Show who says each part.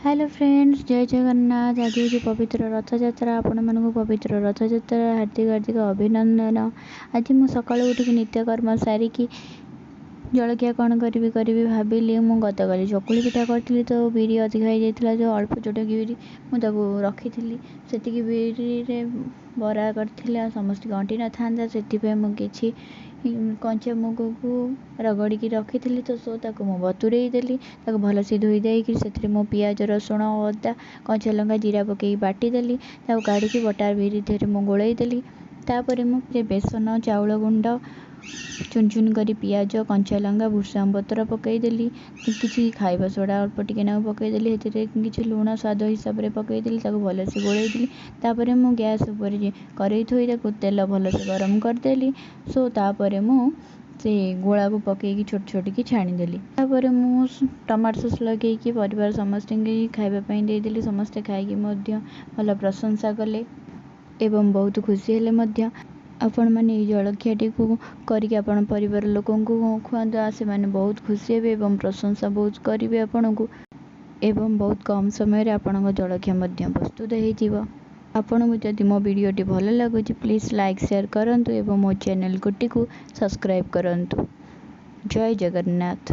Speaker 1: Hello friends, जय जगन्नाथ। आज हूँ पवित्र रथयात्रा। आपण मानक पवित्र रथयात्रा हार्दिक हार्दिक अभिनंदन। आज मु सकाळु उठिक नित्यकर्म सारिकी जलखिया कौन करी भाविली। मु गतकाली चकुली पिठा करी तो बिरी अधिक हो जाता जो अल्प जोटा कि बिरी मुझे रखी से बिरी बरा कर समस्त अंटी न था से मुझे कंचा मुग को रगड़ी रखी तो सो ताको मु बतुरे देली भल से धोई देकी से मो पियाज रसुण अदा कंचा लंका जीरा पकई बाटीदेली काढ़ी बटार बिरी थे मु गोलैदेली। तापर मुझे बेसन चाउल गुंड चुन चुन करी पियाज कंचा लंका भूषण पत्र पकईदेली किसी खाइबा सोडा अल्प टिके ना पकईदेली किसी लुण स्वाद हिसाब से पकईदेली भल से गोलैदेली। तापर मु गैस उपर करेई थोई तेल भल से गरम करदेली। सो तापर मु से गोला को पकईकी छोट छोट की छाणीदेली। तापर मु टमाटो सॉस लगेकी परिवार समस्त खाइबापी देदेली। समस्ते खाइकी भल प्रशंसा कले एवं बहुत खुशी हेले मध्य। आपण मैंने जलखियाटी को करके आपण परिवार लोकों को खुआंतु से मैंने बहुत खुशी हे एवं प्रशंसा बहुत करेंगे आपण को एवं बहुत कम समय आपण जलखिया प्रस्तुत हो। आपण को जदि मो वीडियोटी भल लगुच प्लीज लाइक शेयर करंतु एवं मो चैनल को सब्सक्राइब करंतु। जय जगन्नाथ।